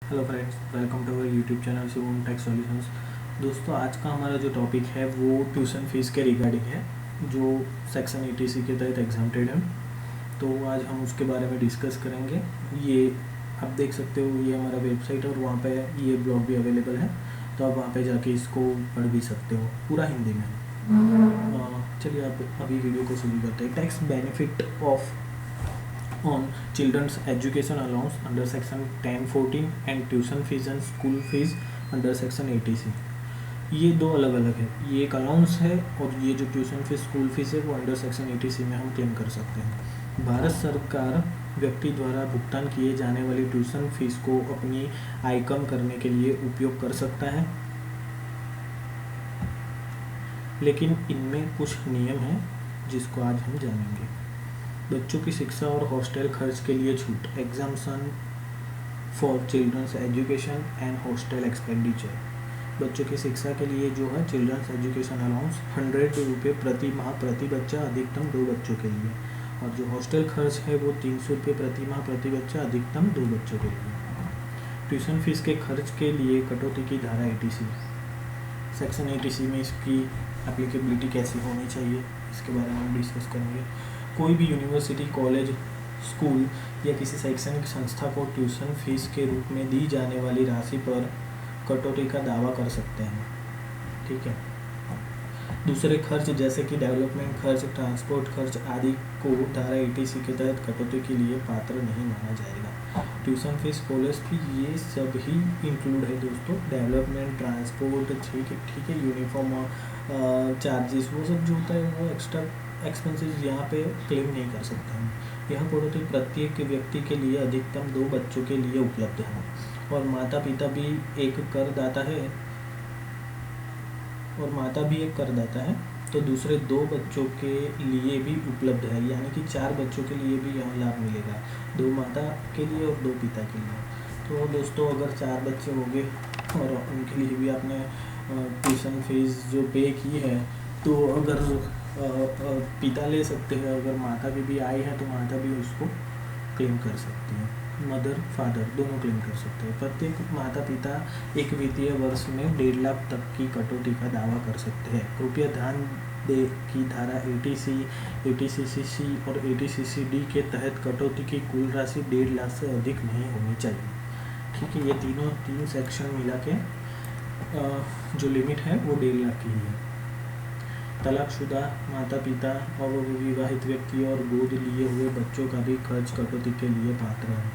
Hello friends, welcome to our YouTube channel Shivam tech solutions. दोस्तों, आज का हमारा जो टॉपिक है वो ट्यूशन फीस के रिगार्डिंग है, जो सेक्शन 80C के तहत एग्जाम्प्टेड है। तो आज हम उसके बारे में डिस्कस करेंगे। ये आप देख सकते हो, ये हमारा वेबसाइट है और वहाँ पे ये ब्लॉग भी अवेलेबल है, तो आप वहाँ पे जाके इसको पढ़ भी सकते हो, पूरा हिंदी में। चलिए आप अभी वीडियो को शुरू करते हैं। Tax benefit of on children's education allowance under section 1014 and tuition fees and school fees under section 80C। ये दो अलग अलग है, ये एक अलाउंस है और ये जो ट्यूशन फीस स्कूल फीस है वो अंडर सेक्शन 80C में हम क्लेम कर सकते हैं। भारत सरकार व्यक्ति द्वारा भुगतान किए जाने वाली ट्यूशन फीस को अपनी आय कम करने के लिए उपयोग कर सकता है, लेकिन इनमें कुछ नियम हैं जिसको आज हम जानेंगे। बच्चों की शिक्षा और हॉस्टल खर्च के लिए छूट, exemption for childrens education and hostel expenditure. बच्चों की शिक्षा के लिए जो है चिल्ड्रंस एजुकेशन अलाउंस 100 रुपये प्रति माह प्रति बच्चा, अधिकतम 2 बच्चों के लिए, और जो हॉस्टल खर्च है वो 300 रुपये प्रति माह प्रति बच्चा, अधिकतम 2 बच्चों के लिए। ट्यूशन फीस के खर्च के लिए कटौती की धारा 80C, सेक्शन 80C में इसकी एप्लीकेबिलिटी कैसी होनी चाहिए इसके बारे में हम डिस्कस करेंगे। कोई भी यूनिवर्सिटी, कॉलेज, स्कूल या किसी शैक्षणिक संस्था को ट्यूशन फीस के रूप में दी जाने वाली राशि पर कटौती का दावा कर सकते हैं। ठीक है। दूसरे खर्च जैसे कि डेवलपमेंट खर्च, ट्रांसपोर्ट खर्च आदि को धारा 80C के तहत कटौती के लिए पात्र नहीं माना जाएगा। ट्यूशन फीस, कॉलेज फी, ये सब ही इंक्लूड है दोस्तों। डेवलपमेंट, ट्रांसपोर्ट, ठीक है, यूनिफॉर्म चार्जेस, वो सब जो होता है वो एक्स्ट्रा एक्सपेंसेस यहाँ पे क्लेम नहीं कर सकते हैं। यह कटौती प्रत्येक व्यक्ति के लिए अधिकतम 2 बच्चों के लिए उपलब्ध है, और माता पिता भी एक करदाता है, तो दूसरे 2 बच्चों के लिए भी उपलब्ध है, यानी कि 4 बच्चों के लिए भी यहाँ लाभ मिलेगा, 2 माता के लिए और 2 पिता के लिए। तो दोस्तों, अगर 4 बच्चे होंगे और उनके लिए भी आपने ट्यूशन फीस जो पे की है, तो अगर पिता ले सकते हैं, अगर माता की भी आय है तो माता भी उसको क्लेम कर सकती है, मदर फादर दोनों क्लेम कर सकते हैं। प्रत्येक माता पिता एक वित्तीय वर्ष में 1.5 लाख तक की कटौती का दावा कर सकते हैं। कृपया ध्यान दें कि धारा 80C, 80CC और 80CCD के तहत कटौती की कुल राशि 1.5 लाख से अधिक नहीं होनी चाहिए। ठीक है, ये तीन सेक्शन मिला के जो लिमिट है वो 1.5 लाख की है। तलाकशुदा माता पिता और विवाहित व्यक्ति और गोद लिए हुए बच्चों का भी खर्च कटौती के लिए पात्र है,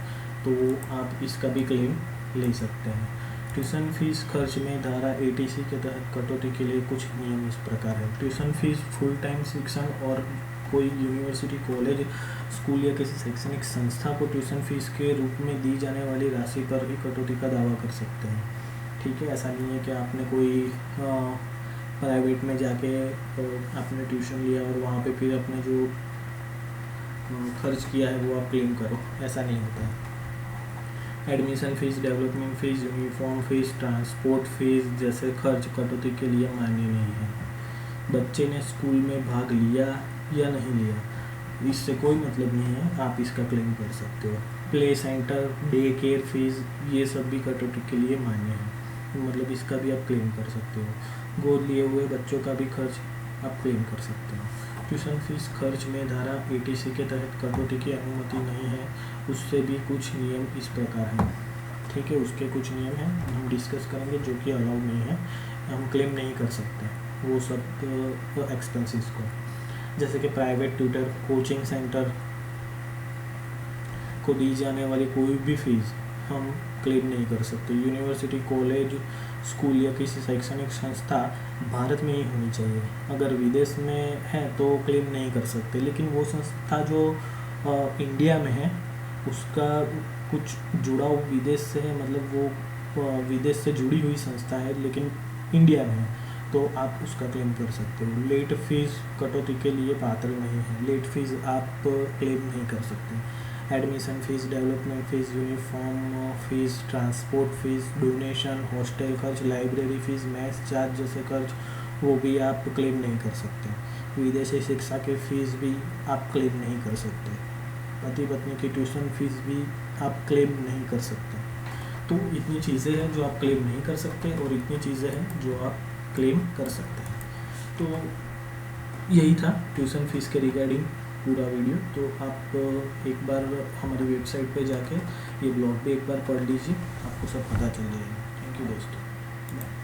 तो आप इसका भी क्लेम ले सकते हैं। ट्यूशन फीस खर्च में धारा 80C के तहत कटौती के लिए कुछ नियम इस प्रकार है। ट्यूशन फीस फुल टाइम शिक्षण और कोई यूनिवर्सिटी, कॉलेज, स्कूल या किसी शैक्षणिक संस्था को ट्यूशन फीस के रूप में दी जाने वाली राशि पर ही कटौती का दावा कर सकते हैं। ठीक है, ऐसा नहीं है कि आपने कोई प्राइवेट में जाके आपने ट्यूशन लिया और वहाँ पे फिर अपने जो खर्च किया है वो आप क्लेम करो, ऐसा नहीं होता है। Admission fees, development fees, uniform fees, transport fees जैसे खर्च कटौती के लिए मान्य नहीं है। बच्चे ने स्कूल में भाग लिया या नहीं लिया, इससे कोई मतलब नहीं है, आप इसका क्लेम कर सकते हो। Play centre, day care fees, ये सब भी कटौती के लिए मान्य है, मतलब इसका भी आप क्लेम कर सकते हो। गोद लिए हुए बच्चों का भी खर्च आप क्लेम कर सकते हो। ट्यूशन फीस खर्च में धारा 80C के तहत कटौती की अनुमति नहीं है, उससे भी कुछ नियम इस प्रकार हैं। ठीक है, उसके कुछ नियम हैं हम डिस्कस करेंगे जो कि अलाउ नहीं है, हम क्लेम नहीं कर सकते वो सब एक्सपेंसेस को। जैसे कि प्राइवेट ट्यूटर, कोचिंग सेंटर को दी जाने वाली कोई भी फीस हम क्लेम नहीं कर सकते। यूनिवर्सिटी, कॉलेज, स्कूल या किसी शैक्षणिक संस्था भारत में ही होनी चाहिए, अगर विदेश में है तो क्लेम नहीं कर सकते। लेकिन वो संस्था जो इंडिया में है उसका कुछ जुड़ाव विदेश से है, मतलब वो विदेश से जुड़ी हुई संस्था है लेकिन इंडिया में है, तो आप उसका क्लेम कर सकते हो। लेट फीस कटौती के लिए पात्र नहीं है, लेट फीस आप क्लेम नहीं कर सकते। Admission fees, development fees, uniform fees, transport fees, donation, hostel खर्च, लाइब्रेरी फीस, मैथ चार्ज जैसे खर्च वो भी आप क्लेम नहीं कर सकते। विदेशी शिक्षा के फीस भी आप क्लेम नहीं कर सकते। पति पत्नी की ट्यूशन फीस भी आप क्लेम नहीं कर सकते। तो इतनी चीज़ें हैं जो आप क्लेम नहीं कर सकते और इतनी चीज़ें हैं जो आप क्लेम कर सकते हैं। तो यही था ट्यूशन फीस के रिगार्डिंग पूरा वीडियो। तो आप एक बार हमारी वेबसाइट पे जाके ये ब्लॉग भी एक बार पढ़ लीजिए, आपको सब पता चल जाएगा। थैंक यू दोस्तों। बाय।